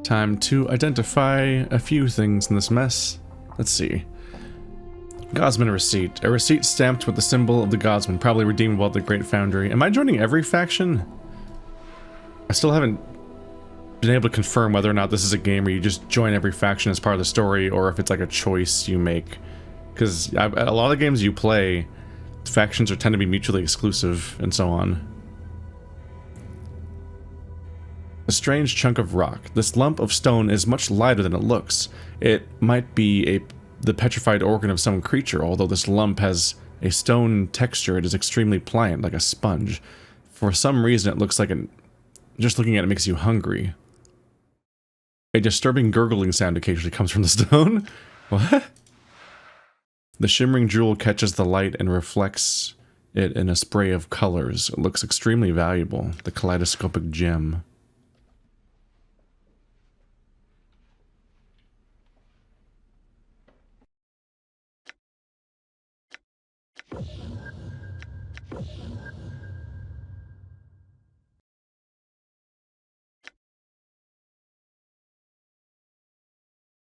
Time to identify a few things in this mess. Let's see. Godsman receipt. A receipt stamped with the symbol of the Godsman, probably redeemable at the Great Foundry. Am I joining every faction? I still haven't been able to confirm whether or not this is a game where you just join every faction as part of the story, or if it's like a choice you make. Because a lot of the games you play, factions tend to be mutually exclusive, and so on. A strange chunk of rock. This lump of stone is much lighter than it looks. It might be the petrified organ of some creature, although this lump has a stone texture. It is extremely pliant, like a sponge. For some reason, it looks like just looking at it makes you hungry. A disturbing gurgling sound occasionally comes from the stone. What? The shimmering jewel catches the light and reflects it in a spray of colors. It looks extremely valuable. The kaleidoscopic gem.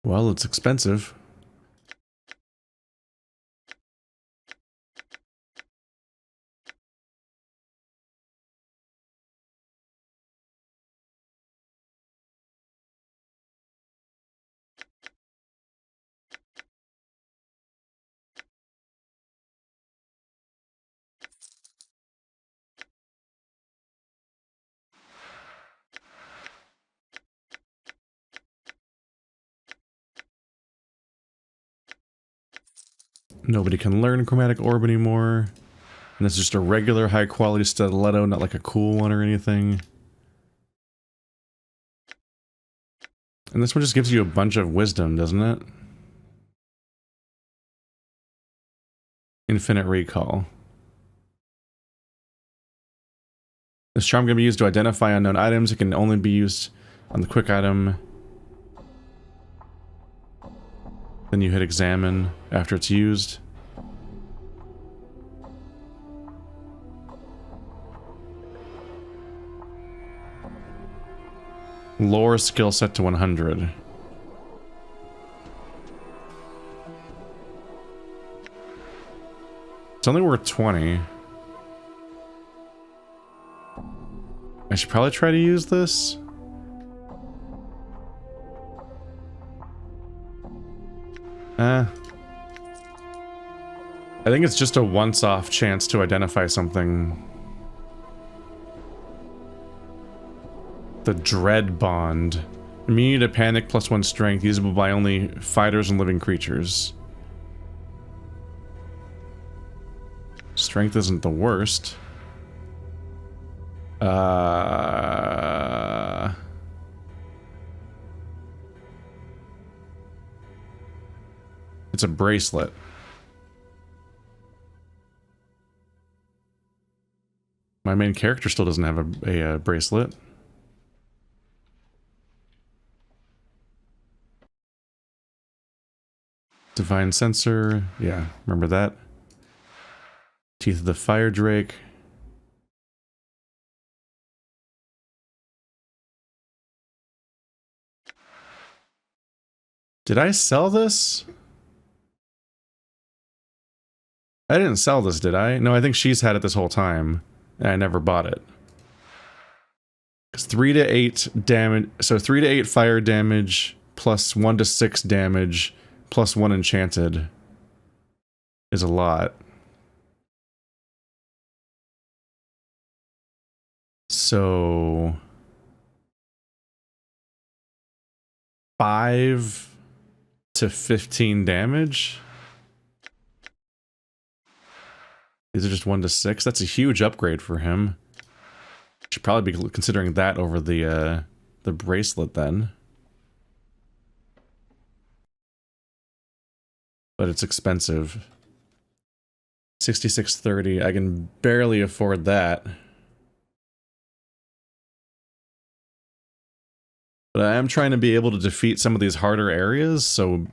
Well, it's expensive. Nobody can learn Chromatic Orb anymore. And this is just a regular high-quality stiletto, not like a cool one or anything. And this one just gives you a bunch of wisdom, doesn't it? Infinite Recall. This charm can be used to identify unknown items. It can only be used on the quick item. Then you hit examine after it's used. Lore skill set to 100. It's only worth 20. I should probably try to use this. I think it's just a once-off chance to identify something. The Dread Bond. Immune to panic, +1 strength, usable by only fighters and living creatures. Strength isn't the worst. It's a bracelet. My main character still doesn't have a bracelet. Divine Sensor. Yeah, remember that. Teeth of the Fire Drake. Did I sell this? I didn't sell this, did I? No, I think she's had it this whole time, and I never bought it. It's 3 to 8 damage, so 3 to 8 fire damage, plus 1 to 6 damage, plus 1 enchanted is a lot. So 5 to 15 damage. These are just 1 to 6. That's a huge upgrade for him. Should probably be considering that over the bracelet then. But it's expensive. 66.30. I can barely afford that. But I am trying to be able to defeat some of these harder areas, so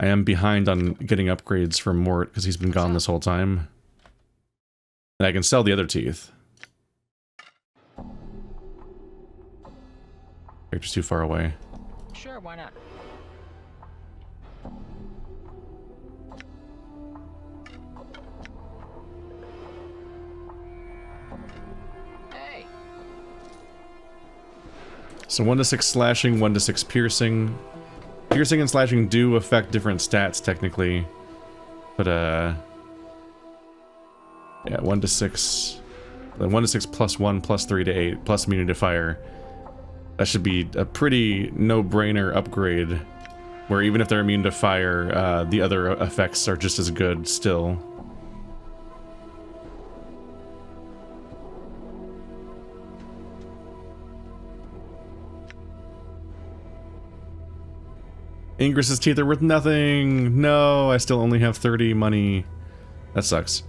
I am behind on getting upgrades from Morte because he's been gone this whole time. And I can sell the other teeth. Character's too far away. Sure, why not? Hey. So 1d6 slashing, 1d6 piercing. Piercing and slashing do affect different stats technically. But yeah, 1d6. Then 1d6 plus 1 plus 3 to 8 plus immunity to fire. That should be a pretty no-brainer upgrade. Where even if they're immune to fire, the other effects are just as good still. Ingress's teeth are worth nothing! No, I still only have 30 money. That sucks.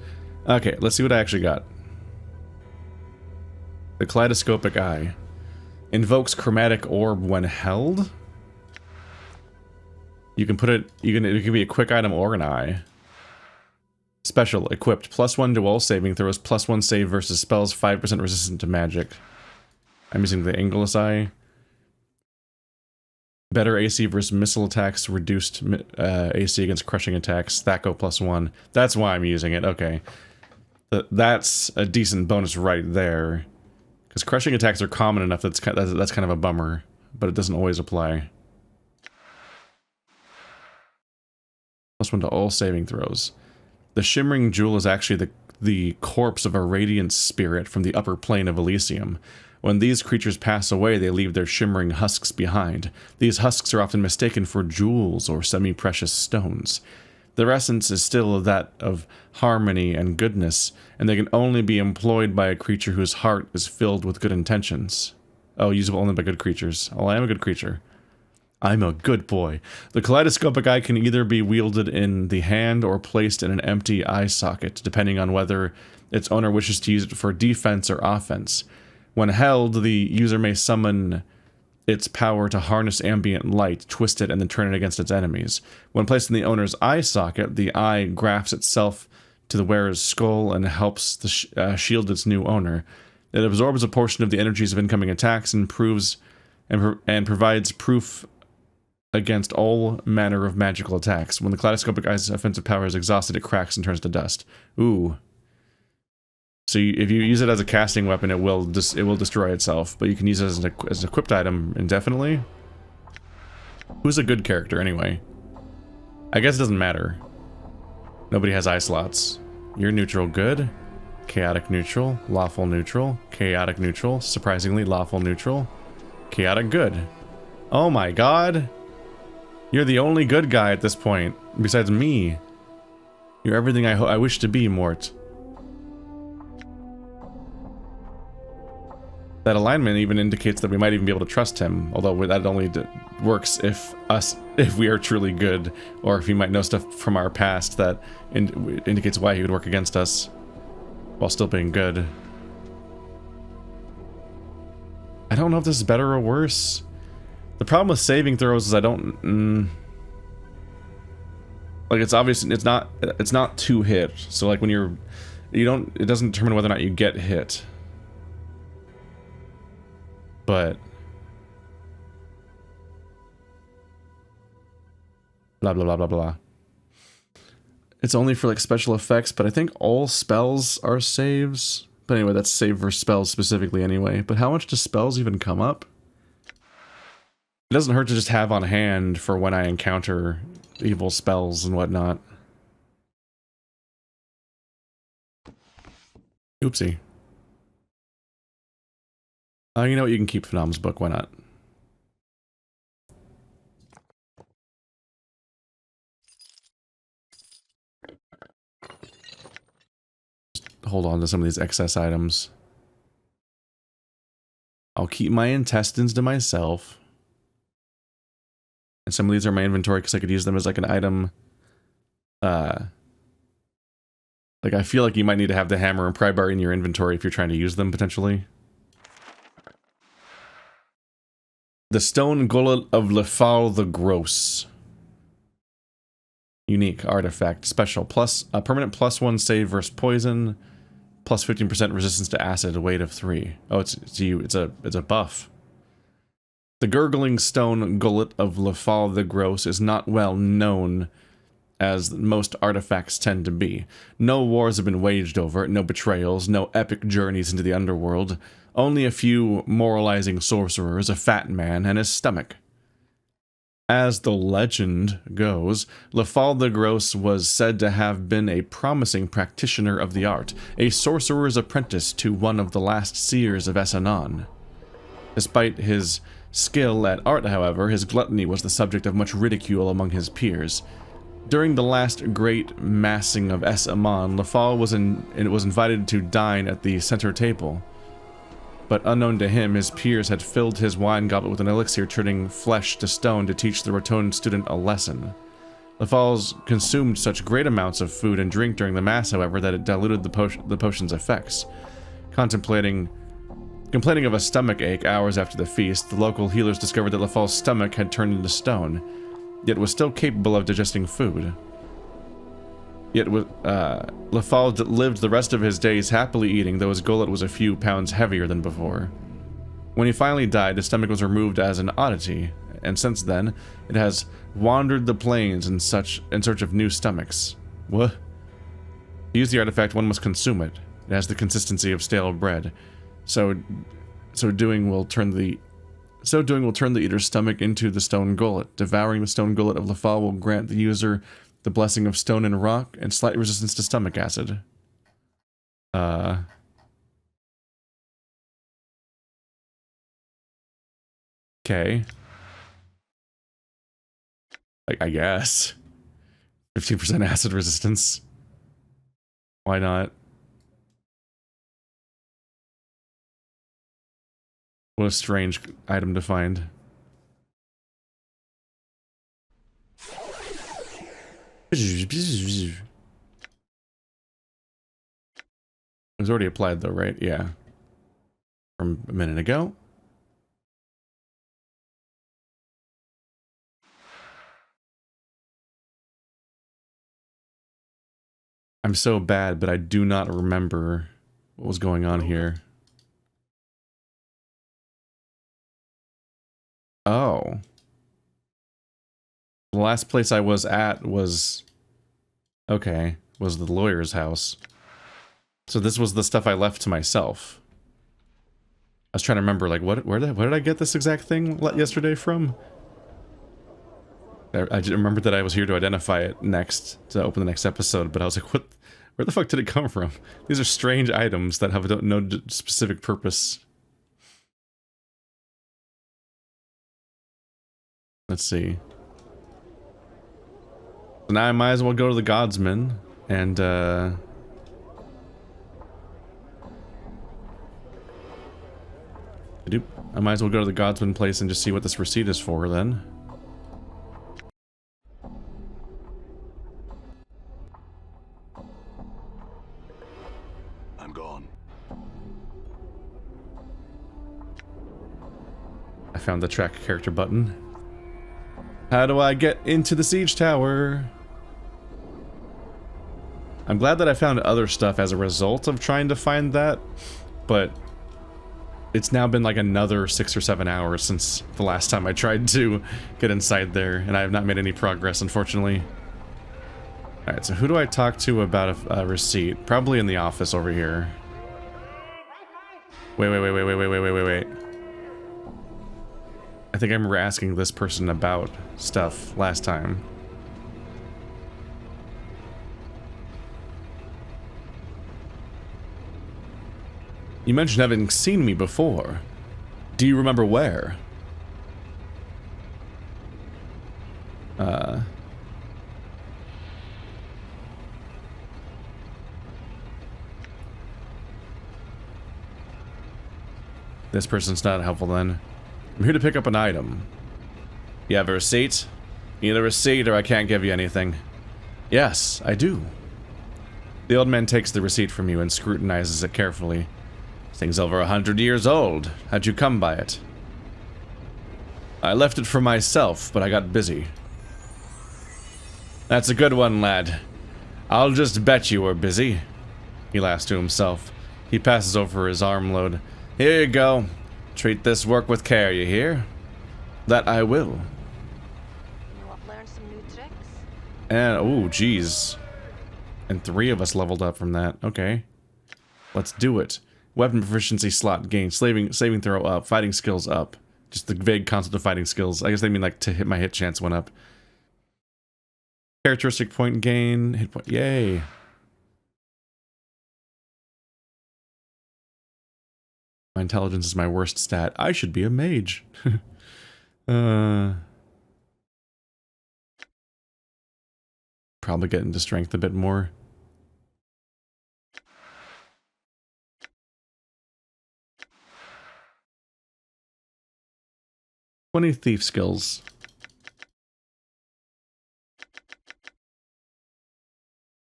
Okay, let's see what I actually got. The Kaleidoscopic Eye. Invokes Chromatic Orb when held? You can put it... it can be a quick item or an eye. Special. Equipped. +1 to all saving throws. +1 save versus spells. 5% resistant to magic. I'm using the Angelus Eye. Better AC versus missile attacks, reduced AC against crushing attacks, Thaco +1. That's why I'm using it, okay. That's a decent bonus right there. Because crushing attacks are common enough that's kind of a bummer, but it doesn't always apply. +1 to all saving throws. The Shimmering Jewel is actually the corpse of a radiant spirit from the upper plane of Elysium. When these creatures pass away, they leave their shimmering husks behind. These husks are often mistaken for jewels or semi-precious stones. Their essence is still that of harmony and goodness, and they can only be employed by a creature whose heart is filled with good intentions. Oh, usable only by good creatures. Oh, I am a good creature. I'm a good boy. The Kaleidoscopic Eye can either be wielded in the hand or placed in an empty eye socket, depending on whether its owner wishes to use it for defense or offense. When held, the user may summon its power to harness ambient light, twist it, and then turn it against its enemies. When placed in the owner's eye socket, the eye grafts itself to the wearer's skull and helps the shield its new owner. It absorbs a portion of the energies of incoming attacks and provides proof against all manner of magical attacks. When the Kaleidoscopic Eye's offensive power is exhausted, it cracks and turns to dust. Ooh. So if you use it as a casting weapon, it will destroy itself, but you can use it as an equipped item indefinitely. Who's a good character anyway? I guess it doesn't matter. Nobody has eye slots. You're neutral good, chaotic neutral, lawful neutral, chaotic neutral, surprisingly lawful neutral, chaotic good. Oh my god! You're the only good guy at this point, besides me. You're everything I wish to be, Morte. That alignment even indicates that we might even be able to trust him, although that only works if we are truly good, or if he might know stuff from our past that indicates why he would work against us, while still being good. I don't know if this is better or worse. The problem with saving throws is I don't... like, it's obvious, it's not to hit, so like when it doesn't determine whether or not you get hit. But blah blah blah blah blah. It's only for like special effects, but I think all spells are saves. But anyway, that's save for spells specifically anyway. But how much do spells even come up? It doesn't hurt to just have on hand for when I encounter evil spells and whatnot. Oopsie. You know what, you can keep Phenom's book, why not? Just hold on to some of these excess items. I'll keep my intestines to myself. And some of these are my inventory because I could use them as like an item. Like I feel like you might need to have the hammer and pry bar in your inventory if you're trying to use them potentially. The Stone Gullet of Lefal the Gross. Unique artifact. Special. Plus a permanent +1 save versus poison. Plus 15% resistance to acid. A weight of 3. Oh, it's a buff. The gurgling stone gullet of Lefal the Gross is not well known, as most artifacts tend to be. No wars have been waged over it, no betrayals, no epic journeys into the underworld. Only a few moralizing sorcerers, a fat man, and his stomach. As the legend goes, Lefal the Gross was said to have been a promising practitioner of the art, a sorcerer's apprentice to one of the last seers of Essenon. Despite his skill at art, however, his gluttony was the subject of much ridicule among his peers. During the last great massing of Essenon, Lefal was invited to dine at the center table. But unknown to him, his peers had filled his wine goblet with an elixir turning flesh to stone to teach the rotund student a lesson. Lefal's consumed such great amounts of food and drink during the mass, however, that it diluted the potion's effects. Complaining of a stomach ache hours after the feast, the local healers discovered that Lefal's stomach had turned into stone, yet was still capable of digesting food. Yet Lefal lived the rest of his days happily eating, though his gullet was a few pounds heavier than before. When he finally died, his stomach was removed as an oddity, and since then, it has wandered the plains in search of new stomachs. What? To use the artifact, one must consume it. It has the consistency of stale bread. So doing will turn the eater's stomach into the stone gullet. Devouring the stone gullet of Lefal will grant the user the blessing of stone and rock and slight resistance to stomach acid. Okay. I guess. 15% acid resistance. Why not? What a strange item to find. It was already applied though, right? Yeah. From a minute ago. I'm so bad, but I do not remember what was going on here. Oh. The last place I was at was... Okay, was the lawyer's house. So this was the stuff I left to myself. I was trying to remember, like, where did I get this exact thing yesterday from? I remembered that I was here to identify it next, to open the next episode, but I was like, where the fuck did it come from? These are strange items that have no specific purpose. Let's see. So now I might as well go to the Godsman and I might as well go to the Godsman place and just see what this receipt is for then. I'm gone. I found the track character button. How do I get into the siege tower? I'm glad that I found other stuff as a result of trying to find that, but it's now been like another 6 or 7 hours since the last time I tried to get inside there, and I have not made any progress, unfortunately. Alright, so who do I talk to about a receipt? Probably in the office over here. Wait. I think I remember asking this person about stuff last time. You mentioned having seen me before. Do you remember where? This person's not helpful then. I'm here to pick up an item. You have a receipt? You need a receipt or I can't give you anything. Yes, I do. The old man takes the receipt from you and scrutinizes it carefully. This thing's over 100 years old. How'd you come by it? I left it for myself, but I got busy. That's a good one, lad. I'll just bet you were busy. He laughs to himself. He passes over his armload. Here you go. Treat this work with care, you hear? That I will. You have learned some new tricks? And, oh, geez. And 3 of us leveled up from that. Okay. Let's do it. Weapon proficiency slot gain. Saving throw up. Fighting skills up. Just the vague concept of fighting skills. I guess they mean like to hit my hit chance went up. Characteristic point gain. Hit point. Yay. My intelligence is my worst stat. I should be a mage. Probably get into strength a bit more. "20 thief skills.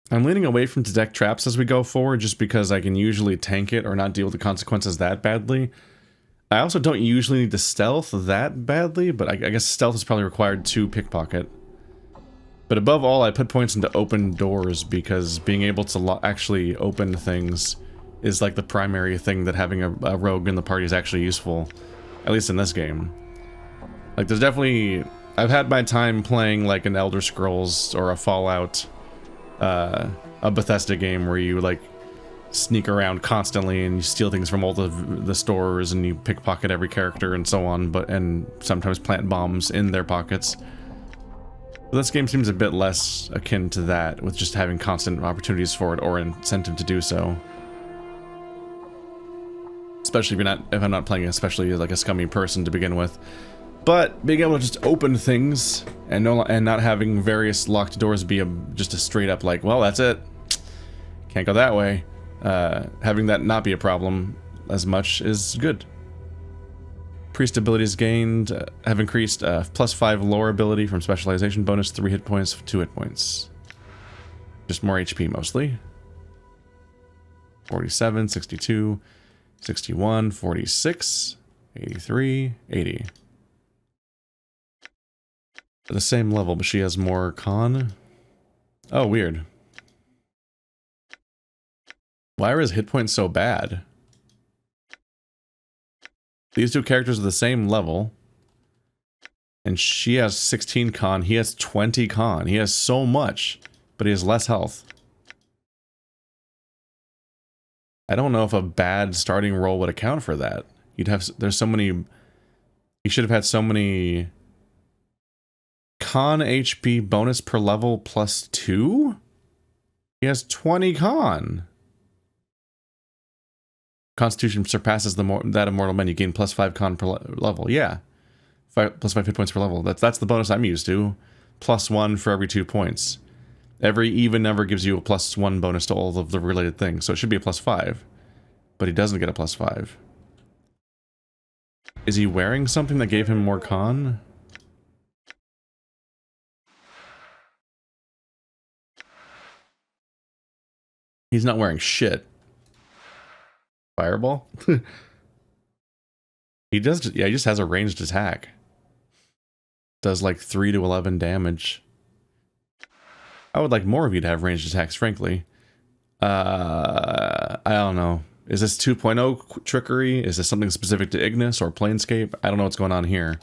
I'm leaning away from detect traps as we go forward just because I can usually tank it or not deal with the consequences that badly. I also don't usually need to stealth that badly, but I guess stealth is probably required to pickpocket. But above all, I put points into open doors because being able to actually open things is like the primary thing that having a rogue in the party is actually useful. At least in this game. Like there's definitely... I've had my time playing like an Elder Scrolls or a Fallout, a Bethesda game where you like sneak around constantly and you steal things from all the stores and you pickpocket every character and so on, and sometimes plant bombs in their pockets. But this game seems a bit less akin to that, with just having constant opportunities for it or incentive to do so. Especially if I'm not playing especially like a scummy person to begin with. But being able to just open things and not having various locked doors be just a straight up like, well, that's it. Can't go that way. Having that not be a problem as much is good. Priest abilities gained have increased +5 lore ability from specialization bonus, 3 hit points, 2 hit points. Just more HP mostly. 47, 62, 61, 46, 83, 80. At the same level, but she has more con. Oh, weird. Why are his hit points so bad? These two characters are the same level. And she has 16 con, he has 20 con. He has so much, but he has less health. I don't know if a bad starting roll would account for that. There's so many... He should have had so many... Con HP bonus per level +2? He has 20 con. Constitution surpasses that of mortal men. You gain +5 con per level. Yeah. +5 hit points per level. That's the bonus I'm used to. +1 for every 2 points. Every even number gives you a +1 bonus to all of the related things. So it should be a +5. But he doesn't get a +5. Is he wearing something that gave him more con? He's not wearing shit. Fireball? He does, yeah, he just has a ranged attack. Does like 3 to 11 damage. I would like more of you to have ranged attacks, frankly. I don't know. Is this 2.0 trickery? Is this something specific to Ignis or Planescape? I don't know what's going on here.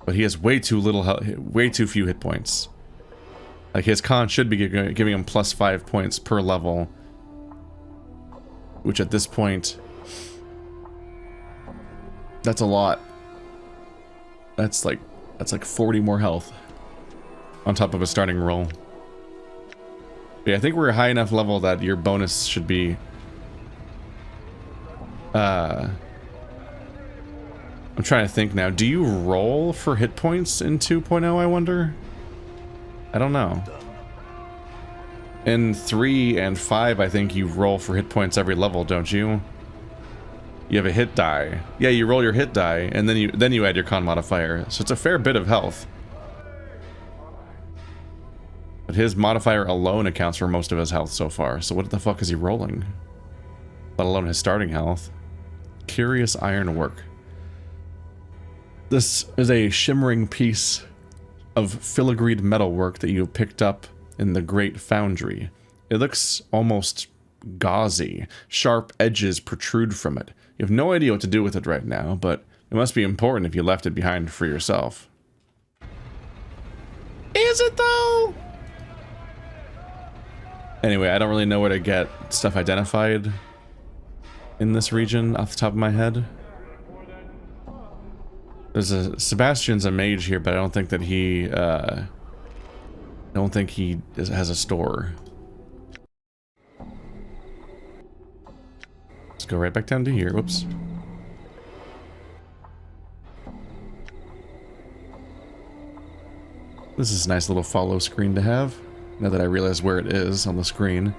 But he has way too few hit points. Like, his con should be giving him +5 points per level. Which at this point... That's a lot. That's like 40 more health. On top of a starting roll. But yeah, I think we're a high enough level that your bonus should be... I'm trying to think now. Do you roll for hit points in 2.0, I wonder? I don't know. In 3 and 5, I think you roll for hit points every level, don't you? You have a hit die. Yeah, you roll your hit die, and then you add your con modifier. So it's a fair bit of health. But his modifier alone accounts for most of his health so far. So what the fuck is he rolling? Let alone his starting health. Curious ironwork. This is a shimmering piece of filigreed metalwork that you picked up in the Great Foundry. It looks almost gauzy. Sharp edges protrude from it. You have no idea what to do with it right now, but It must be important if you left it behind for yourself. Is it though? Anyway, I don't really know where to get stuff identified in this region off the top of my head. There's a Sebastian's a mage here, but I don't think that he has a store. Let's go right back down to here. Whoops. This is a nice little follow screen to have. Now that I realize where it is on the screen.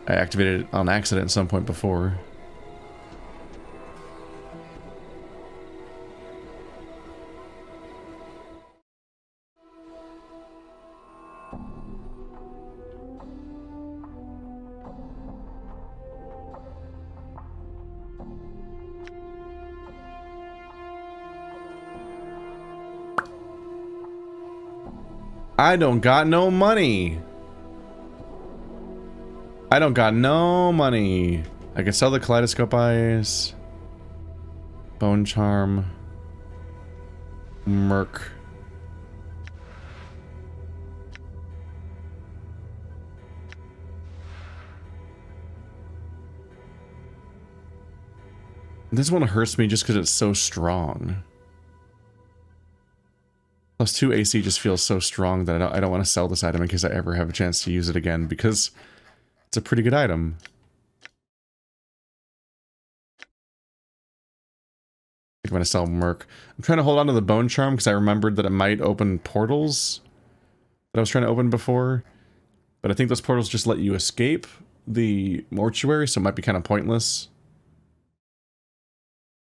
I activated it on accident at some point before. I don't got no money. I don't got no money. I can sell the kaleidoscope eyes. Bone charm. Merc. This one hurts me just because it's so strong. Plus 2 AC just feels so strong that I don't want to sell this item in case I ever have a chance to use it again, because it's a pretty good item. I think I'm going to sell Merc. I'm trying to hold on to the Bone Charm because I remembered that it might open portals that I was trying to open before. But I think those portals just let you escape the mortuary, so it might be kind of pointless.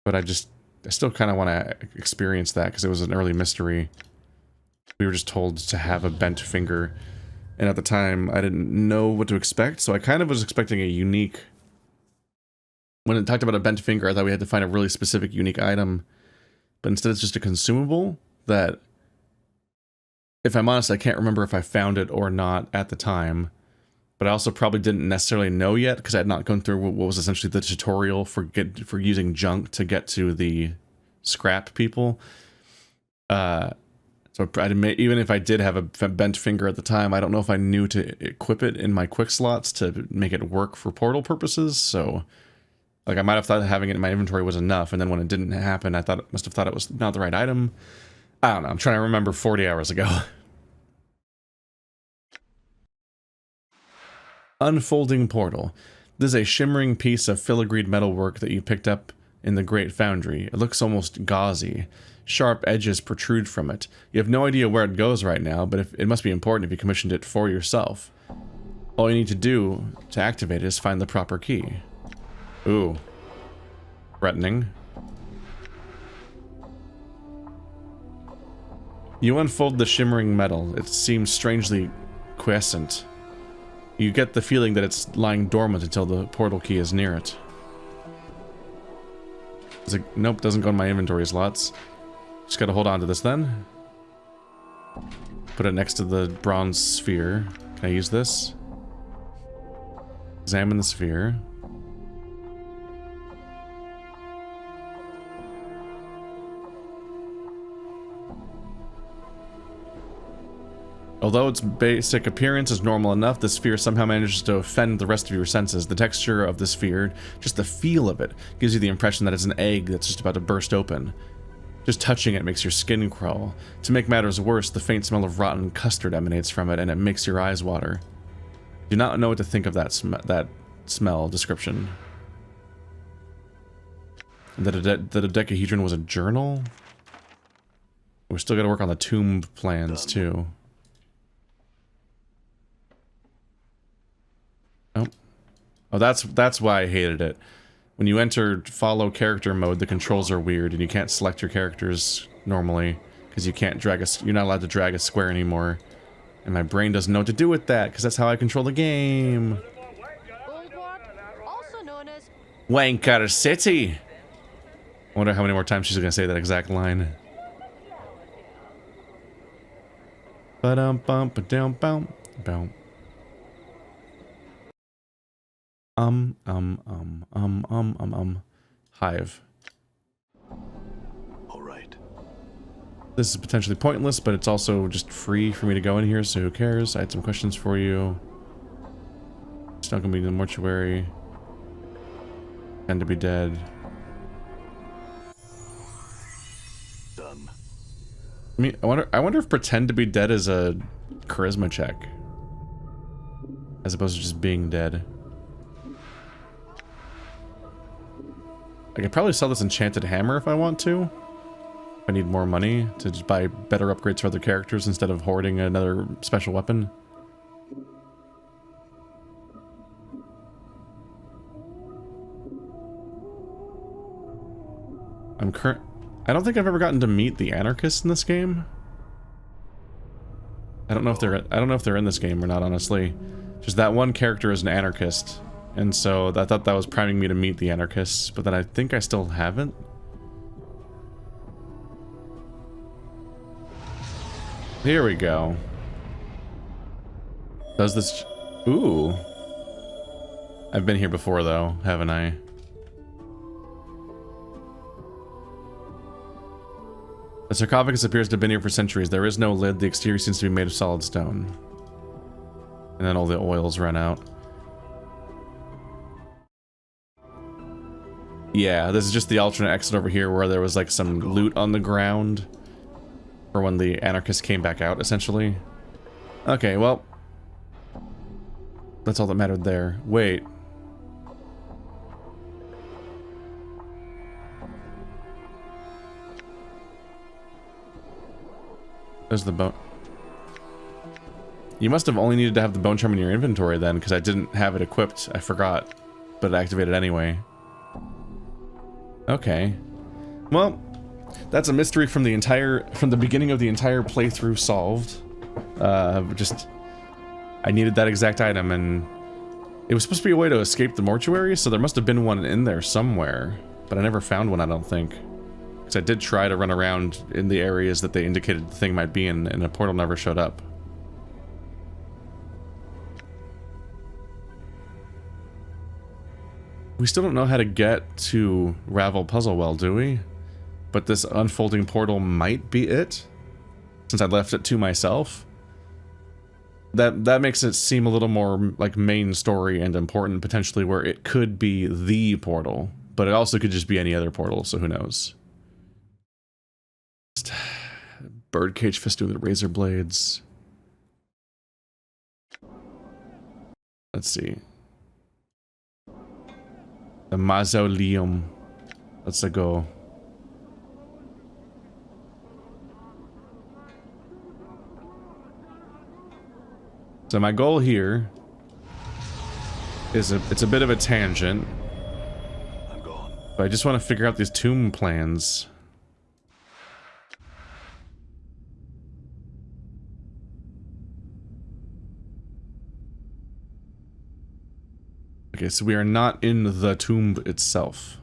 But I still kind of want to experience that because it was an early mystery. We were just told to have a bent finger, and at the time I didn't know what to expect, so I kind of was expecting a unique... When it talked about a bent finger, I thought we had to find a really specific unique item, but instead it's just a consumable that, if I'm honest, I can't remember if I found it or not at the time, but I also probably didn't necessarily know yet because I had not gone through what was essentially the tutorial for using junk to get to the scrap people. So even if I did have a bent finger at the time, I don't know if I knew to equip it in my quick slots to make it work for portal purposes. So, like, I might have thought having it in my inventory was enough, and then when it didn't happen, I must have thought it was not the right item. I don't know. I'm trying to remember 40 hours ago. Unfolding portal. This is a shimmering piece of filigreed metalwork that you picked up in the Great Foundry. It looks almost gauzy. Sharp edges protrude from it. You have no idea where it goes right now, but it must be important if you commissioned it for yourself. All you need to do to activate it is find the proper key. Ooh. Threatening. You unfold the shimmering metal. It seems strangely quiescent. You get the feeling that it's lying dormant until the portal key is near it. Nope, doesn't go in my inventory slots. Just gotta hold on to this then. Put it next to the bronze sphere. Can I use this? Examine the sphere. Although its basic appearance is normal enough, the sphere somehow manages to offend the rest of your senses. The texture of the sphere, just the feel of it, gives you the impression that it's an egg that's just about to burst open. Just touching it makes your skin crawl. To make matters worse, the faint smell of rotten custard emanates from it, and it makes your eyes water. Do not know what to think of that smell description. That a dodecahedron was a journal? We still got to work on the tomb plans too. Oh, that's why I hated it. When you enter follow character mode, the controls are weird, and you can't select your characters normally because you can't drag you're not allowed to drag a square anymore. And my brain doesn't know what to do with that because that's how I control the game. Also known as Wanker City. I wonder how many more times she's gonna say that exact line. Ba-dum-bum, ba-dum-bum, bum. Hive. This is potentially pointless, but it's also just free for me to go in here, so who cares? I had some questions for you. It's not gonna be in the mortuary. Tend to be dead. Done. I mean, I wonder if pretend to be dead is a charisma check, as opposed to just being dead. I could probably sell this enchanted hammer if I want to. If I need more money to just buy better upgrades for other characters instead of hoarding another special weapon. I don't think I've ever gotten to meet the anarchists in this game. I don't know if they're in this game or not, honestly. Just that one character is an anarchist, and so I thought that was priming me to meet the anarchists, but then I think I still haven't. Here we go. Does this... Ooh. I've been here before, though, haven't I? The sarcophagus appears to have been here for centuries. There is no lid. The exterior seems to be made of solid stone. And then all the oils run out. Yeah, this is just the alternate exit over here where there was like some loot on the ground for when the anarchists came back out, essentially. Okay, well, that's all that mattered there. Wait. There's the bone. You must have only needed to have the bone charm in your inventory then, because I didn't have it equipped. I forgot, but it activated anyway. Okay. Well, that's a mystery from the beginning of the entire playthrough solved. I needed that exact item, and it was supposed to be a way to escape the mortuary, so there must have been one in there somewhere, but I never found one, I don't think. Because I did try to run around in the areas that they indicated the thing might be in, and a portal never showed up. We still don't know how to get to Ravel Puzzlewell, do we? But this unfolding portal might be it, since I left it to myself. That makes it seem a little more like main story and important, potentially, where it could be the portal, but it also could just be any other portal, so who knows. Birdcage festooned with razor blades. Let's see. The mausoleum. Let's go. So my goal here is it's a bit of a tangent. I'm gone. But I just want to figure out these tomb plans. Okay, so we are not in the tomb itself.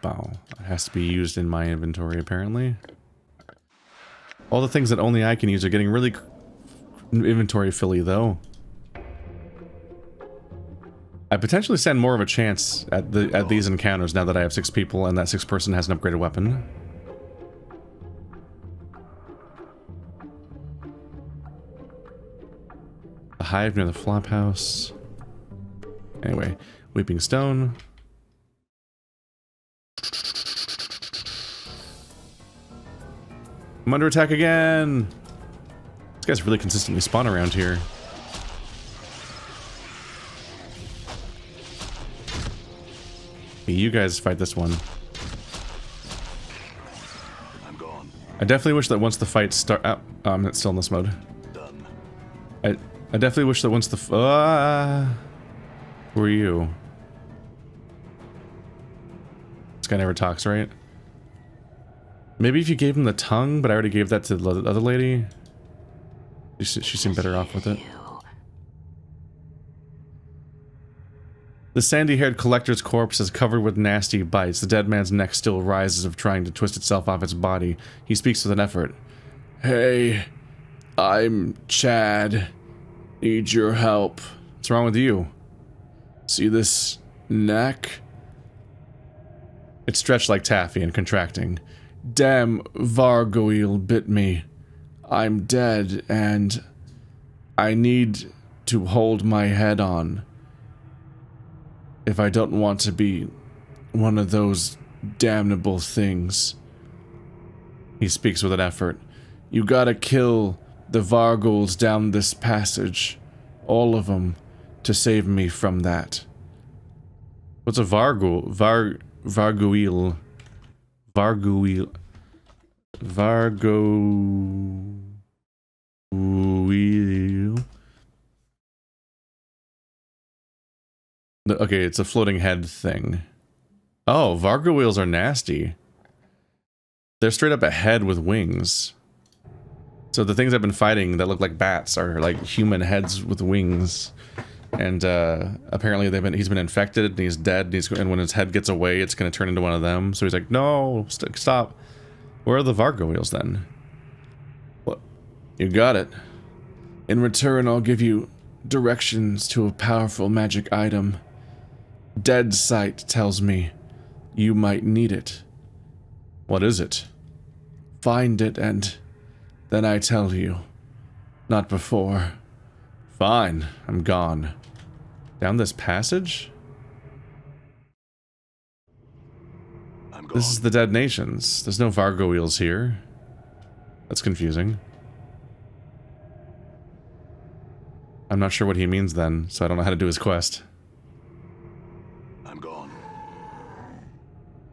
It has to be used in my inventory, apparently. All the things that only I can use are getting really inventory filly, though. I potentially stand more of a chance at these encounters now that I have 6 people and that 6th person has an upgraded weapon. The hive near the flop house. Anyway, Weeping Stone. I'm under attack again! These guys really consistently spawn around here. Hey, you guys fight this one. I'm gone. I definitely wish that once the fight start... Oh, I'm still in this mode. Done. I definitely wish that once the... who are you? This guy never talks, right? Maybe if you gave him the tongue, but I already gave that to the other lady. She seemed better off with it. The sandy-haired collector's corpse is covered with nasty bites. The dead man's neck still rises of trying to twist itself off its body. He speaks with an effort. Hey, I'm Chad. Need your help. What's wrong with you? See this neck? It's stretched like taffy and contracting. Damn Vargoyle bit me. I'm dead and I need to hold my head on. If I don't want to be one of those damnable things. He speaks with an effort. You gotta kill the Vargoyles down this passage. All of them. To save me from that. What's a Vargoyle? Vargoyle. Vargoyle. Okay, it's a floating head thing. Oh, Vargoyles are nasty. They're straight up a head with wings. So the things I've been fighting that look like bats are like human heads with wings. And apparently he's been infected and he's dead. And when his head gets away, it's going to turn into one of them. So he's like, no, stop. Where are the Vargoyles then? What? You got it. In return, I'll give you directions to a powerful magic item. Dead Sight tells me you might need it. What is it? Find it and then I tell you. Not before. Fine, I'm gone. Down this passage? I'm gone. This is the Dead Nations. There's no Vargoyles here. That's confusing. I'm not sure what he means then, so I don't know how to do his quest. I'm gone.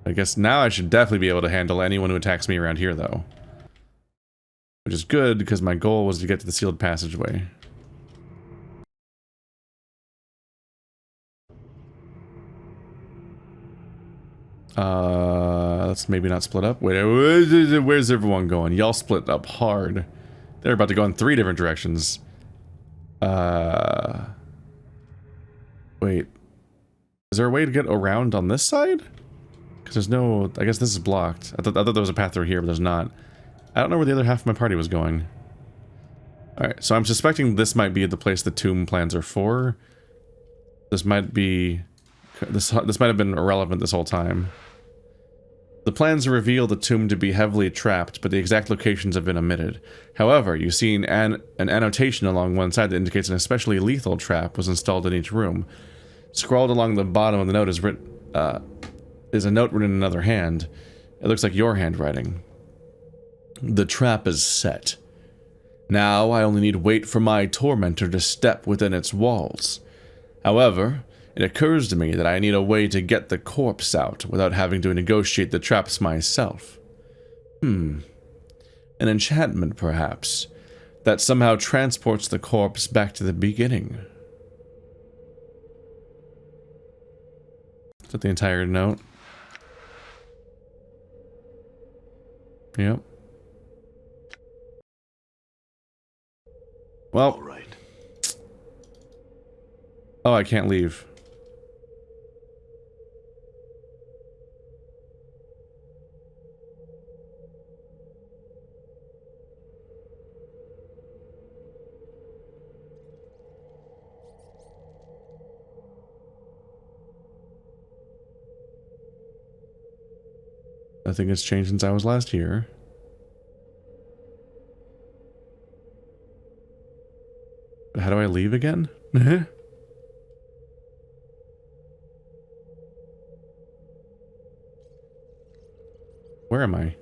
I guess now I should definitely be able to handle anyone who attacks me around here, though. Which is good, because my goal was to get to the sealed passageway. Let's maybe not split up. Wait, where's everyone going? Y'all split up hard. They're about to go in 3 different directions. Wait. Is there a way to get around on this side? Because there's no... I guess this is blocked. I thought there was a path through here, but there's not. I don't know where the other half of my party was going. Alright, so I'm suspecting this might be the place the tomb plans are for. This might be... This might have been irrelevant this whole time. The plans reveal the tomb to be heavily trapped, but the exact locations have been omitted. However, you see an annotation along one side that indicates an especially lethal trap was installed in each room. Scrawled along the bottom of the note is a note written in another hand. It looks like your handwriting. The trap is set. Now I only need wait for my tormentor to step within its walls. However, it occurs to me that I need a way to get the corpse out without having to negotiate the traps myself. An enchantment, perhaps, that somehow transports the corpse back to the beginning. Is that the entire note? Yep. Well. All right. Oh, I can't leave. Nothing has changed since I was last here. But how do I leave again? Where am I?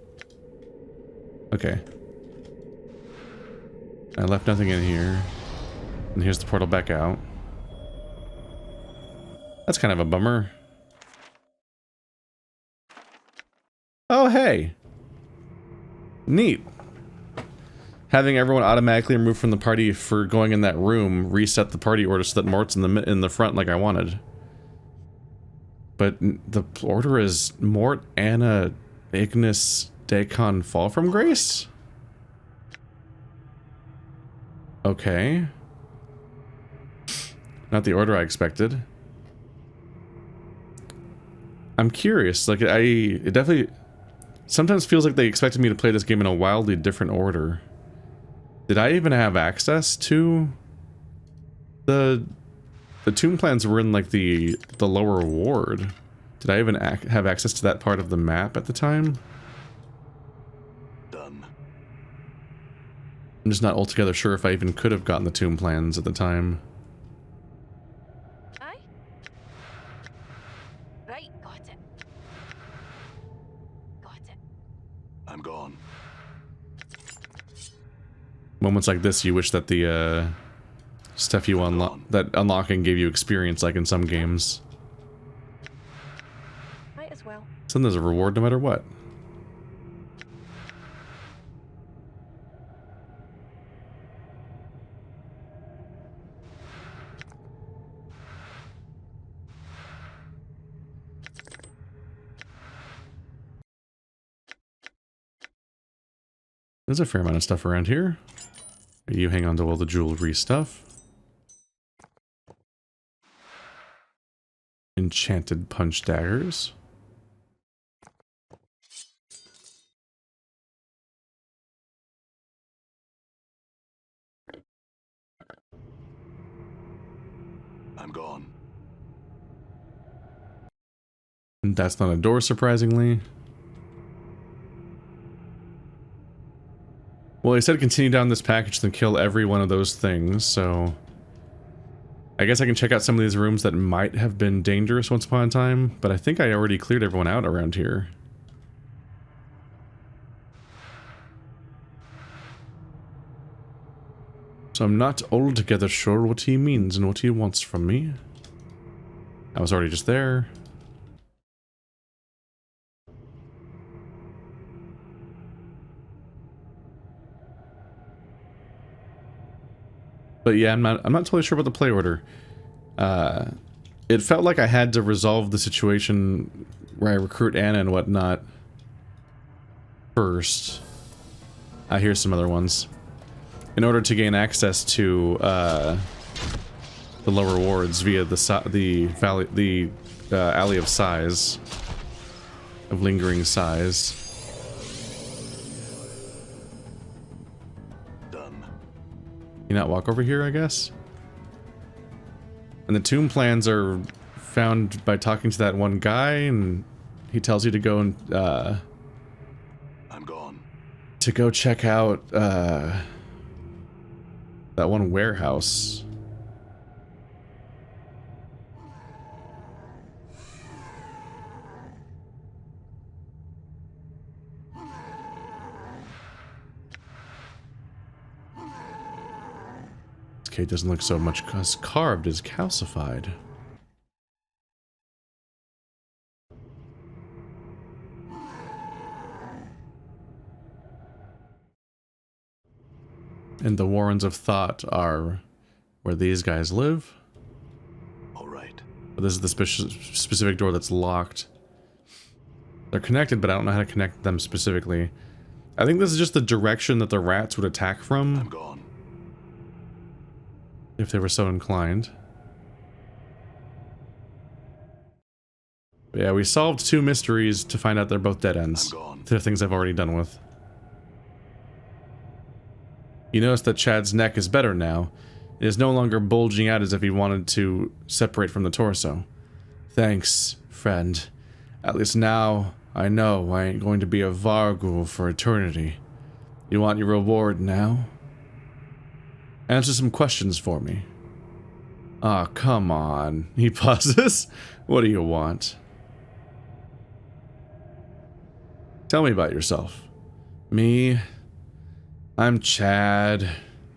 Okay. I left nothing in here. And here's the portal back out. That's kind of a bummer. Oh, hey. Neat. Having everyone automatically removed from the party for going in that room reset the party order so that Morte's in the front like I wanted. But the order is Morte, Anna, Ignis, Daikon, Fall from Grace? Okay. Not the order I expected. I'm curious, like it definitely sometimes feels like they expected me to play this game in a wildly different order Did I even have access to the tomb plans were in like the lower ward? Did I even have access to that part of the map at the time? Done. I'm just not altogether sure if I even could have gotten the tomb plans at the time. Aye? Right, got it. Got it. I'm gone. Moments like this, you wish that the stuff you that unlocking gave you experience like in some games. Might as well. So there's a reward no matter what. There's a fair amount of stuff around here. You hang on to all the jewelry stuff. Enchanted punch daggers. I'm gone. And that's not a door, surprisingly. Well, he said continue down this passage and kill every one of those things, so... I guess I can check out some of these rooms that might have been dangerous once upon a time, but I think I already cleared everyone out around here. So I'm not altogether sure what he means and what he wants from me. I was already just there. But yeah, I'm not totally sure about the play order. It felt like I had to resolve the situation where I recruit Anna and whatnot first. Here's some other ones. In order to gain access to the lower wards via the alley of sighs, of lingering sighs. You not walk over here, I guess? And the tomb plans are found by talking to that one guy, and he tells you to go and, I'm gone. to go check out, that one warehouse. Okay, it doesn't look so much as carved as calcified. And the Warrens of Thought are where these guys live. All right. But this is the specific door that's locked. They're connected, but I don't know how to connect them specifically. I think this is just the direction that the rats would attack from. I'm gone. If they were so inclined. But yeah, we solved 2 mysteries to find out they're both dead ends. They're things I've already done with. You notice that Chad's neck is better now. It is no longer bulging out as if he wanted to separate from the torso. Thanks, friend. At least now I know I ain't going to be a Varghul for eternity. You want your reward now? Answer some questions for me. Ah, come on. He pauses. What do you want? Tell me about yourself. Me? I'm Chad.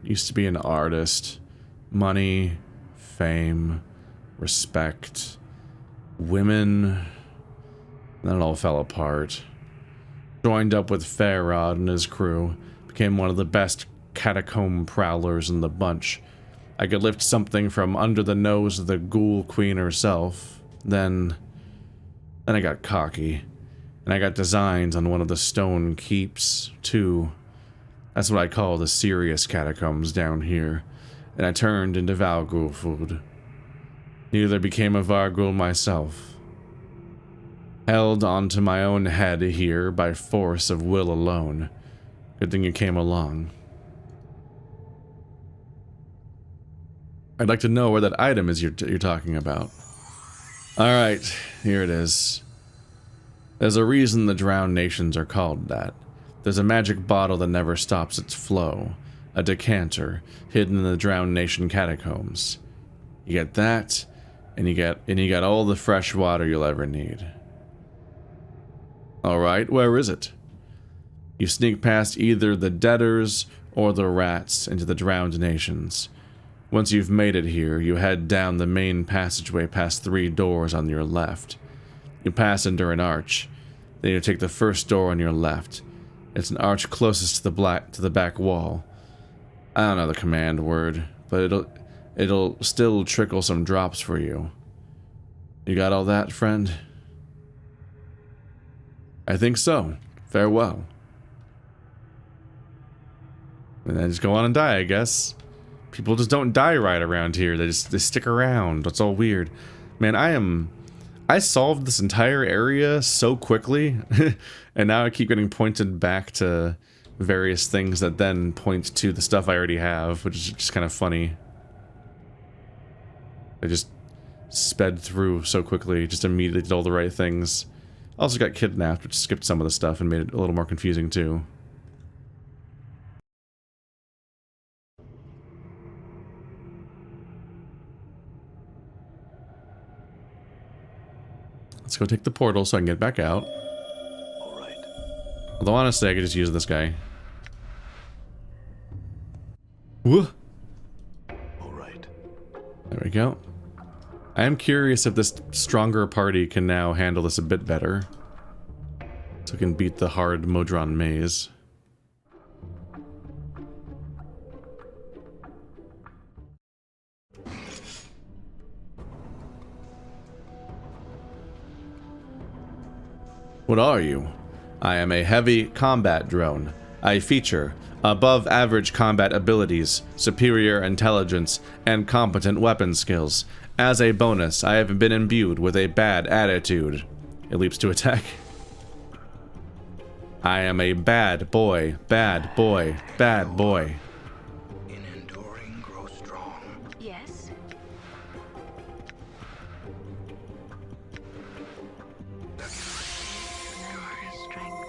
Used to be an artist. Money, fame, respect, women. Then it all fell apart. Joined up with Farod and his crew. Became one of the best catacomb prowlers in the bunch. I could lift something from under the nose of the ghoul queen herself. Then I got cocky. And I got designs on one of the stone keeps, too. That's what I call the serious catacombs down here. And I turned into Varghul food. Neither became a Varghul myself. Held onto my own head here by force of will alone. Good thing you came along. I'd like to know where that item is you're talking about. Alright, here it is. There's a reason the drowned nations are called that. There's a magic bottle that never stops its flow. A decanter, hidden in the drowned nation catacombs. You get that, and you got all the fresh water you'll ever need. Alright, where is it? You sneak past either the debtors or the rats into the drowned nations. Once you've made it here, you head down the main passageway past 3 doors on your left. You pass under an arch. Then you take the first door on your left. It's an arch closest to the back wall. I don't know the command word, but it'll still trickle some drops for you. You got all that, friend? I think so. Farewell. And then just go on and die, I guess. People just don't die right around here. They stick around. It's all weird. Man, I solved this entire area so quickly, and now I keep getting pointed back to various things that then point to the stuff I already have, which is just kind of funny. I just sped through so quickly, just immediately did all the right things. Also got kidnapped, which skipped some of the stuff and made it a little more confusing too. Let's go take the portal so I can get back out. All right. Although honestly, I could just use this guy. Woo! All right. There we go. I am curious if this stronger party can now handle this a bit better. So we can beat the hard Modron maze. What are you? I am a heavy combat drone. I feature above average combat abilities, superior intelligence, and competent weapon skills. As a bonus, I have been imbued with a bad attitude. It leaps to attack. I am a bad boy, bad boy, bad boy. In enduring, grow strong. Yes? Memory strength.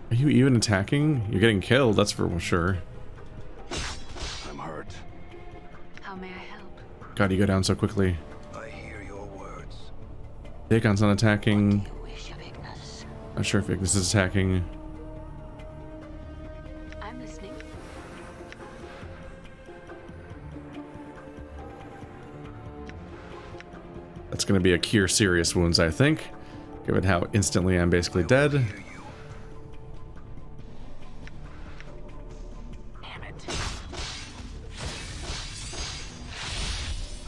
Are you even attacking? You're getting killed, that's for sure. I'm hurt. How may I help? God, you go down so quickly. I hear your words. Dagon's not attacking. You wish of Ignis. Not sure if Ignis is attacking. I'm listening. That's gonna be a cure serious wounds, I think. Given how instantly I'm basically dead. Hear you. Damn it.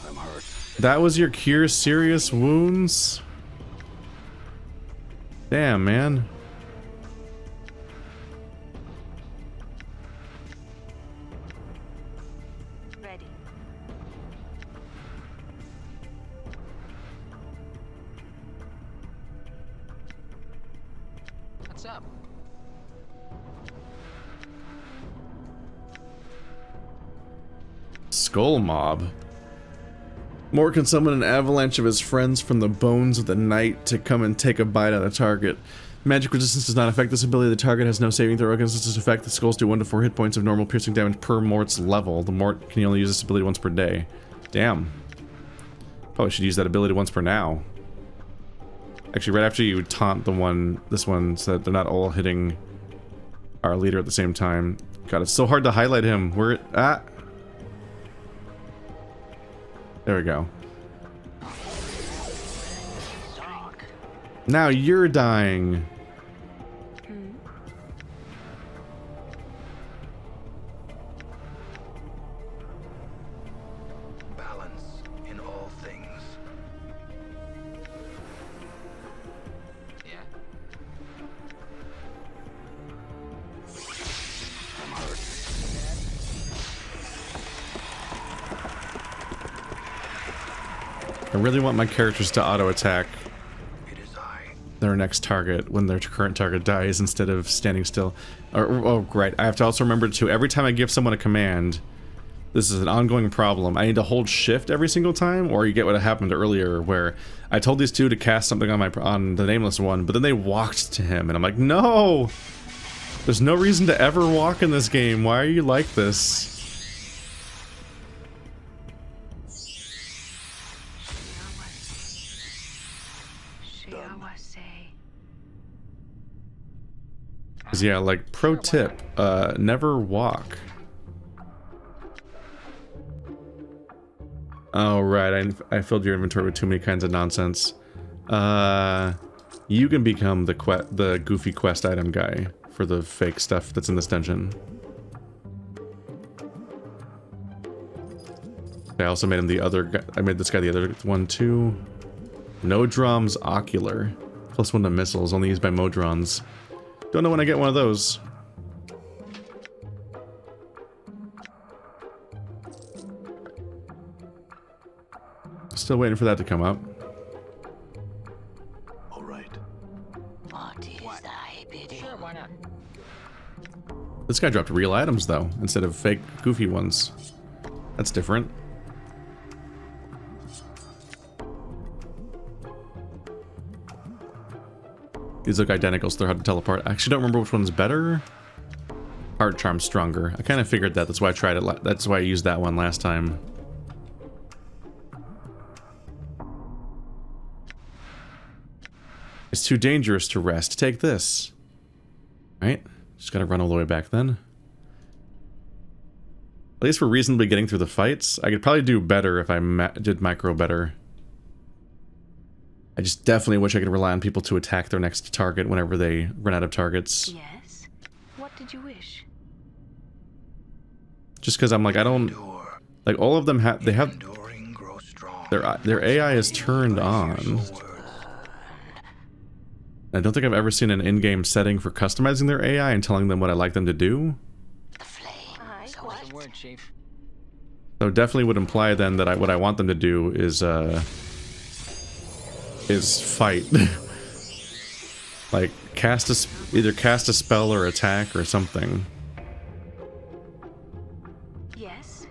I'm hurt. That was your cure serious wounds? Damn, man. Ready. What's up? Skull Mob. Morte can summon an avalanche of his friends from the bones of the night to come and take a bite out of the target. Magic resistance does not affect this ability. The target has no saving throw against this effect. The skulls do 1 to 4 hit points of normal piercing damage per Morte's level. The Morte can only use this ability once per day. Damn. Probably should use that ability once per now. Actually, right after you taunt this one, so that they're not all hitting our leader at the same time. God, it's so hard to highlight him. Where There we go. Now you're dying. Balance in all things. Yeah? I'm hurt. I really want my characters to auto-attack It is I. their next target when their current target dies instead of standing still. Oh, right. I have to also remember to, every time I give someone a command, this is an ongoing problem. I need to hold shift every single time, or you get what happened earlier where I told these two to cast something on the Nameless One, but then they walked to him, and I'm like, no! There's no reason to ever walk in this game. Why are you like this? Yeah, like, pro tip, never walk. Oh, right, I filled your inventory with too many kinds of nonsense. You can become the goofy quest item guy for the fake stuff that's in this dungeon. I also made him the other guy. I made this guy the other one too. No drums, ocular. +1 to missiles, only used by Modrons. Don't know when I get one of those. Still waiting for that to come up. All right. Sure, why not? This guy dropped real items though, instead of fake goofy ones. That's different. These look identical, so they're hard to tell apart. I actually don't remember which one's better. Heart Charm's stronger. I kind of figured that. That's why I tried it. That's why I used that one last time. It's too dangerous to rest. Take this. Right? Just gotta run all the way back then. At least we're reasonably getting through the fights. I could probably do better if I did micro better. I just definitely wish I could rely on people to attack their next target whenever they run out of targets. Yes. What did you wish? Just because I'm like, I don't... Like, all of them have... They have... Their AI is turned on. I don't think I've ever seen an in-game setting for customizing their AI and telling them what I'd like them to do. Word, Chief. So definitely would imply then that what I want them to do is fight. Like, either cast a spell or attack or something. Yes.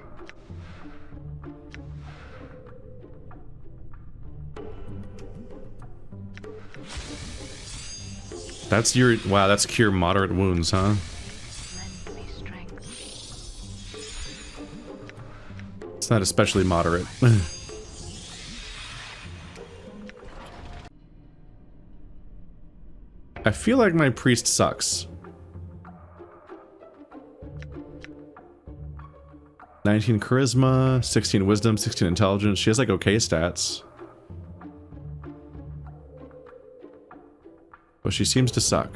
That's your... Wow, that's cure moderate wounds, huh? Lend me strength. It's not especially moderate. I feel like my priest sucks. 19 charisma, 16 wisdom, 16 intelligence. She has like okay stats. But she seems to suck.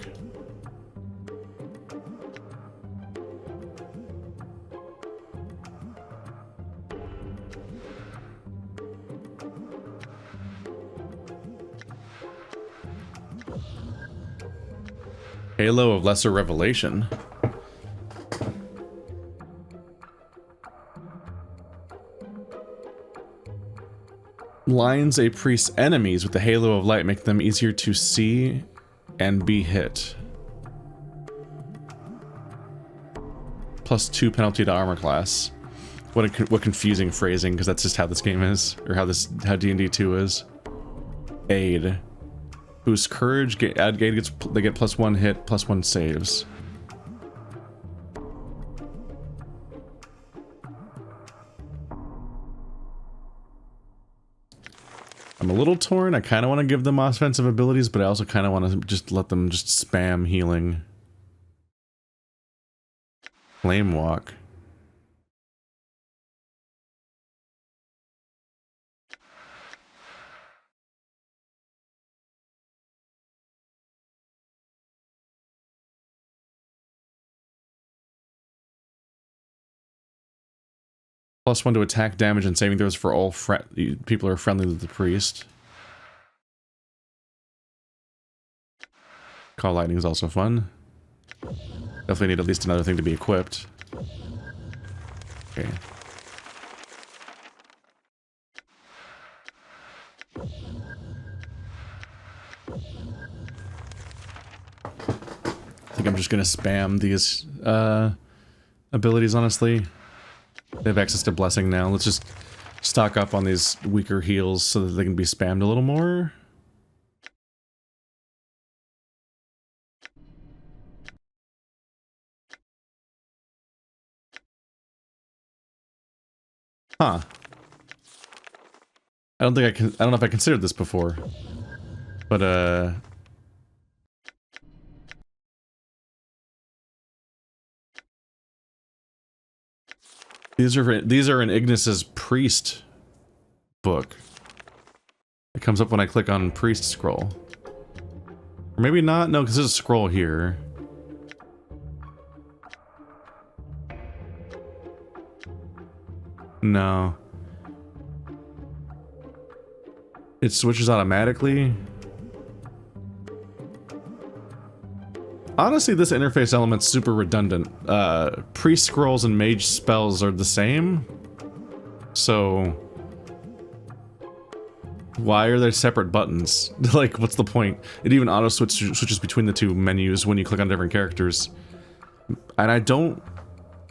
Halo of Lesser Revelation. Lines a priest's enemies with the halo of light, make them easier to see and be hit. +2 penalty to armor class. What confusing phrasing, because that's just how this game is, or how D&D 2 is. Aid. Whose courage they get +1 hit, +1 saves. I'm a little torn. I kind of want to give them offensive abilities, but I also kind of want to just let them just spam healing. Flame walk. +1 to attack, damage, and saving throws for all people who are friendly to the priest. Call lightning is also fun. Definitely need at least another thing to be equipped. Okay. I think I'm just gonna spam these abilities, honestly. They have access to blessing now. Let's just stock up on these weaker heals so that they can be spammed a little more. Huh. I don't know if I considered this before. But these are in Ignis's priest book. It comes up when I click on priest scroll. Or maybe not, no, because there's a scroll here. No. It switches automatically. Honestly, this interface element's super redundant. Priest scrolls and mage spells are the same. So why are there separate buttons? Like, what's the point? It even auto switches between the two menus when you click on different characters. And I don't,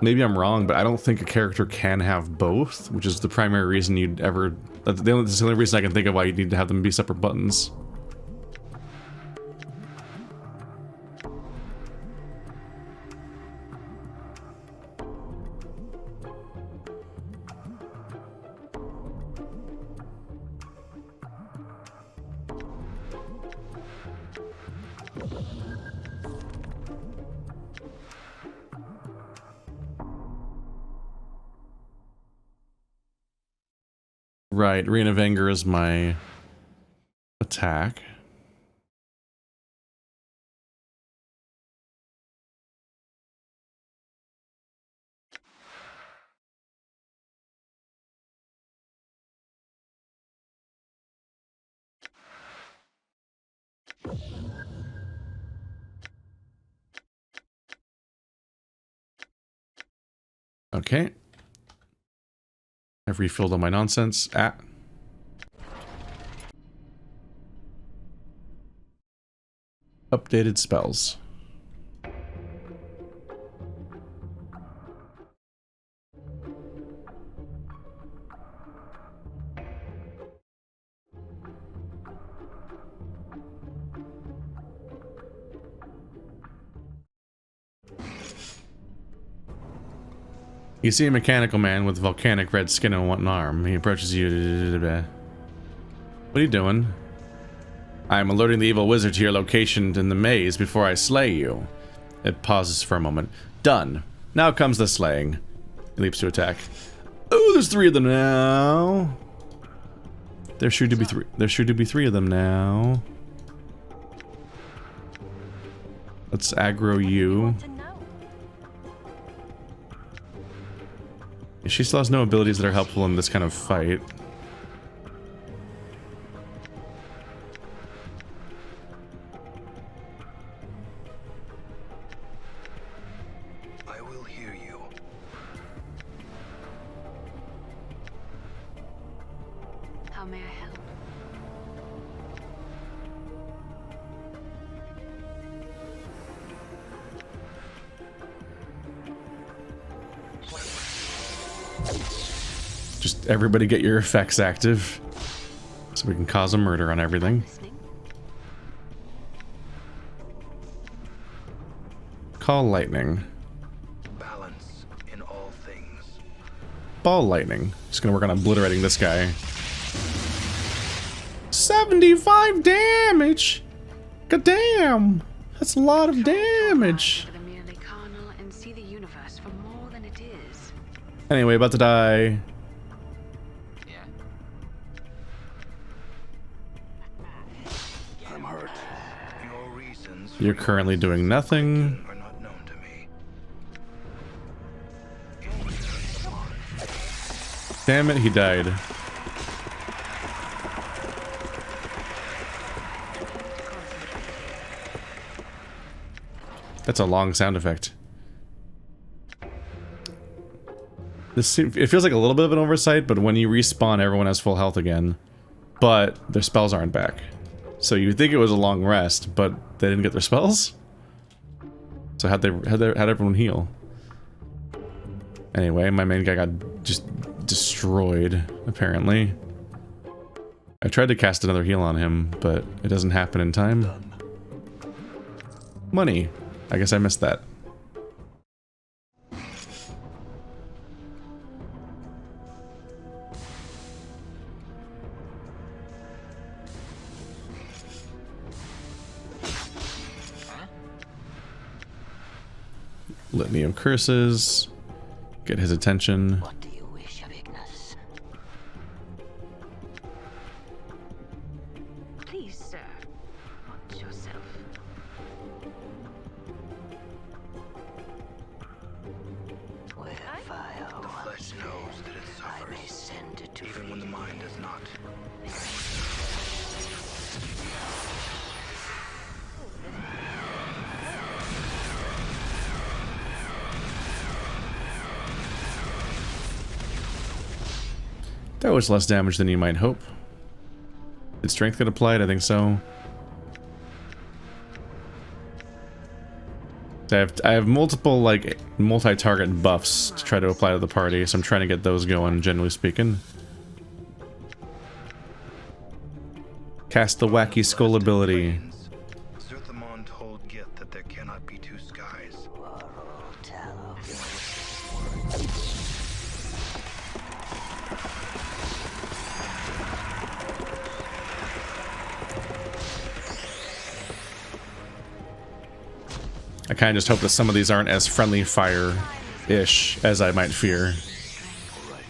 maybe I'm wrong, but I don't think a character can have both, which is the primary reason you'd ever, that's the only reason I can think of why you'd need to have them be separate buttons. Right, Reign of Anger is my attack. Okay. I've refilled all my nonsense. Updated spells. You see a mechanical man with volcanic red skin and one arm. He approaches you. What are you doing? I am alerting the evil wizard to your location in the maze before I slay you. It pauses for a moment. Done. Now comes the slaying. He leaps to attack. Oh, there's three of them now. There should to be three. There should to be three of them now. Let's aggro you. She still has no abilities that are helpful in this kind of fight. I will hear you. How may I help? Just everybody get your effects active so we can cause a murder on everything. Listening? Call lightning. Balance in all things. Ball lightning. Just gonna work on obliterating this guy. 75 damage! God damn! That's a lot of damage! For the merely carnal and see the universe for more than it is. Anyway, about to die. Yeah. I'm hurt. Your reasons You're currently doing nothing. are not known to me. Damn it, he died. That's a long sound effect. It feels like a little bit of an oversight, but when you respawn, everyone has full health again. But their spells aren't back. So you think it was a long rest, but they didn't get their spells? So how'd everyone heal? Anyway, my main guy got just destroyed, apparently. I tried to cast another heal on him, but it doesn't happen in time. Done. Money. I guess I missed that. Litany of curses. Get his attention. What do you wish of Ignis? Please, sir, watch yourself. Where vile The flesh knows that it I may suffers, send it to even when the mind does not. That was less damage than you might hope. Did strength get applied? I think so. I have multiple, like, multi-target buffs to try to apply to the party, so I'm trying to get those going, generally speaking. Cast the wacky skull ability. Zerthamon told Gith that there cannot be two skies. I kind of just hope that some of these aren't as friendly fire-ish as I might fear. All right.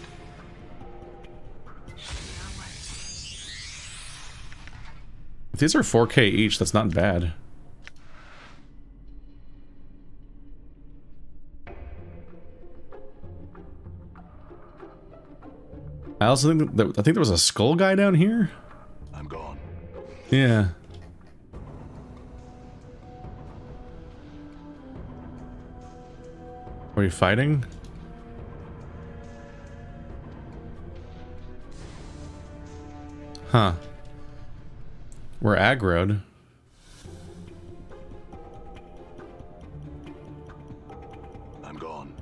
If these are 4K each, that's not bad. I also think that there was a skull guy down here. I'm gone. Yeah. Are we fighting? Huh. We're aggroed. I'm gone.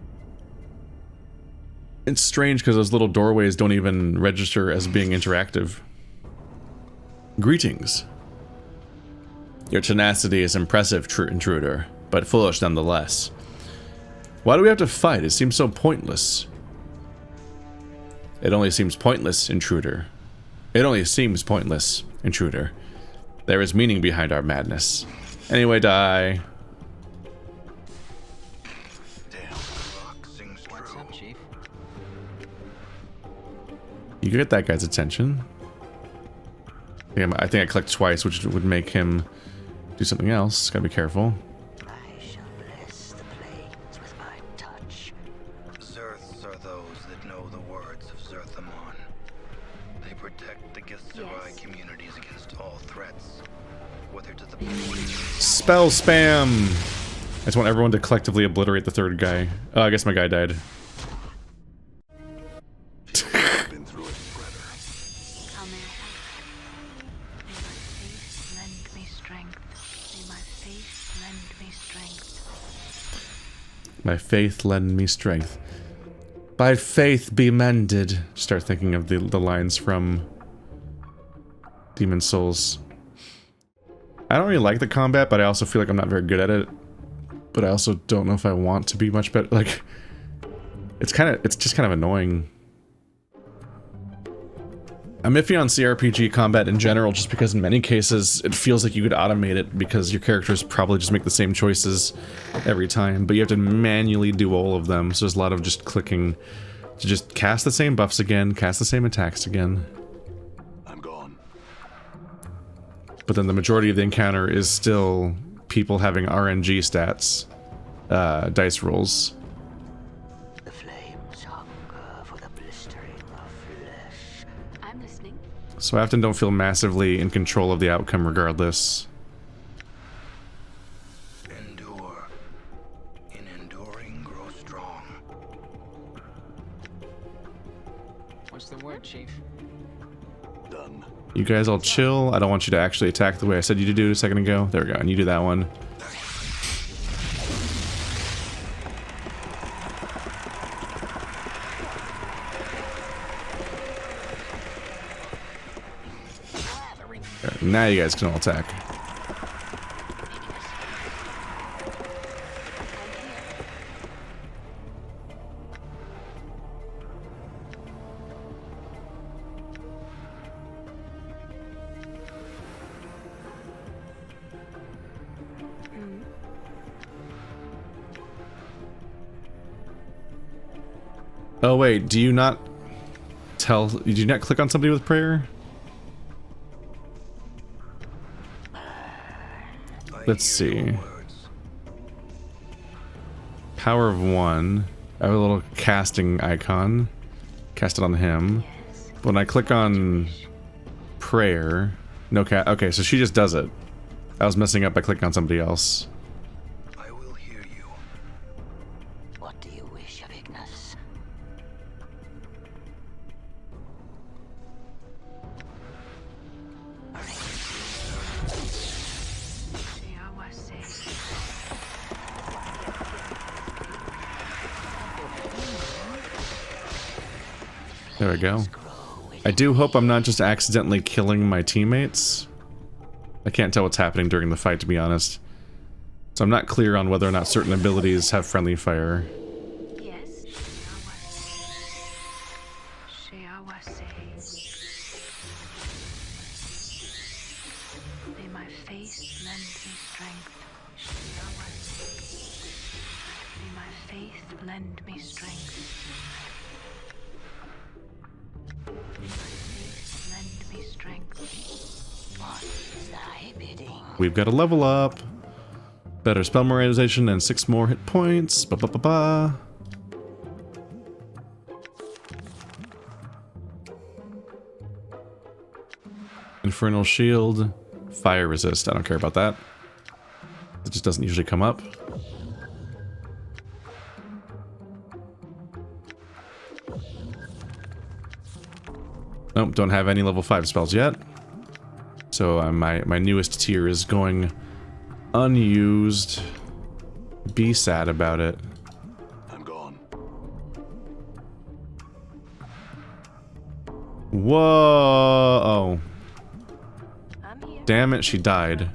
It's strange because those little doorways don't even register as being interactive. Greetings. Your tenacity is impressive, true intruder, but foolish nonetheless. Why do we have to fight? It seems so pointless. It only seems pointless, intruder. It only seems pointless, intruder. There is meaning behind our madness. Anyway, die. Damn. Rock sings true. What's up, Chief? You could get that guy's attention. I think I clicked twice, which would make him do something else. Gotta be careful. I shall bless the plains with my touch. Zerths are those that know the words of Zerthamon. They protect the Githzerai Yes. communities against all threats, whether to the Spell spam! I just want everyone to collectively obliterate the third guy. Oh, I guess my guy died. Been through it, brother. How may I help? May my faith lend me strength. May my faith lend me strength. My faith lend me strength. By faith be mended. Start thinking of the lines from Demon Souls. I don't really like the combat, but I also feel like I'm not very good at it. But I also don't know if I want to be much better. Like, it's just kind of annoying. I'm iffy on CRPG combat in general, just because in many cases it feels like you could automate it because your characters probably just make the same choices every time, but you have to manually do all of them, so there's a lot of just clicking to just cast the same buffs again, cast the same attacks again. I'm gone. But then the majority of the encounter is still people having RNG stats, dice rolls. The flames hunger for the blistering of flesh. I'm listening. So I often don't feel massively in control of the outcome regardless. endure. In enduring, grow strong. What's the word, Chief? Done. You guys all chill. I don't want you to actually attack the way I said you to do a second ago. There we go, and you do that one. There, now you guys can all attack. Oh wait, do you not did you not click on somebody with prayer? Let's see. Power of 1. I have a little casting icon. Cast it on him. But when I click on prayer, no okay, so she just does it. I was messing up by clicking on somebody else. I will hear you. What do you wish of Ignis? There we go. I do hope I'm not just accidentally killing my teammates. I can't tell what's happening during the fight, to be honest. So I'm not clear on whether or not certain abilities have friendly fire. Yes. May my face lend me strength. May my faith lend me strength. May my faith lend me strength. What is thy bidding? We've got to level up. Better spell memorization and 6 more hit points. Ba ba ba ba. Infernal shield. Fire resist. I don't care about that. It just doesn't usually come up. Nope, don't have any level 5 spells yet. So my newest tier is going unused. Be sad about it. I'm gone. Whoa! I'm here. Damn it, she died.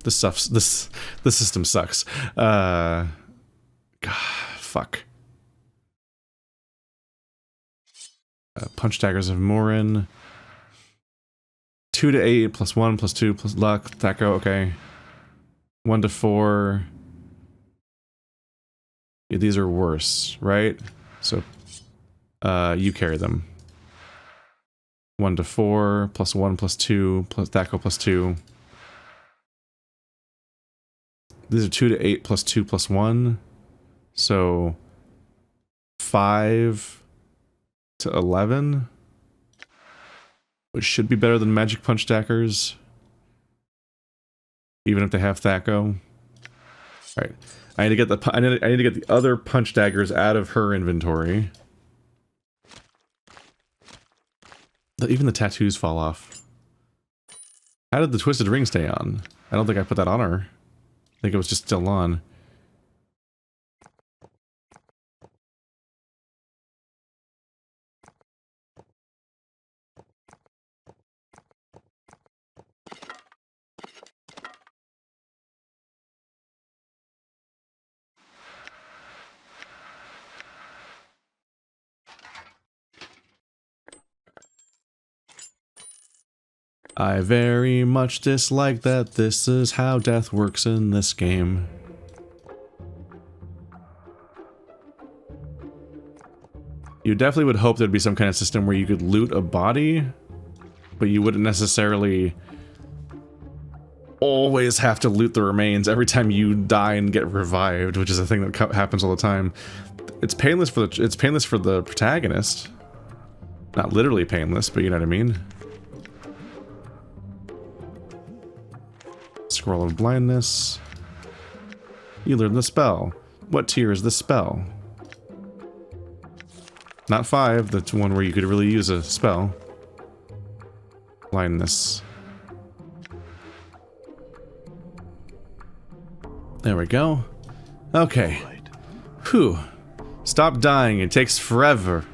This sucks. The system sucks. God, fuck. Punch daggers of Morin. 2 to 8 plus 1 plus 2 plus luck. Thaco, okay. 1 to 4. Yeah, these are worse, right? So, you carry them. 1 to 4 plus 1 plus 2 plus Thaco plus 2. These are 2 to 8 plus 2 plus 1. So 5 to 11. Which should be better than magic punch daggers. Even if they have Thaco. Alright. I need to get the other punch daggers out of her inventory. Even the tattoos fall off. How did the twisted ring stay on? I don't think I put that on her. I think it was just still on. I very much dislike that this is how death works in this game. You definitely would hope there'd be some kind of system where you could loot a body, but you wouldn't necessarily always have to loot the remains every time you die and get revived, which is a thing that happens all the time. It's painless for the protagonist. Not literally painless, but you know what I mean. Scroll of blindness. You learn the spell. What tier is this spell? Not 5, that's one where you could really use a spell. Blindness. There we go. Okay. Whew. Stop dying, it takes forever.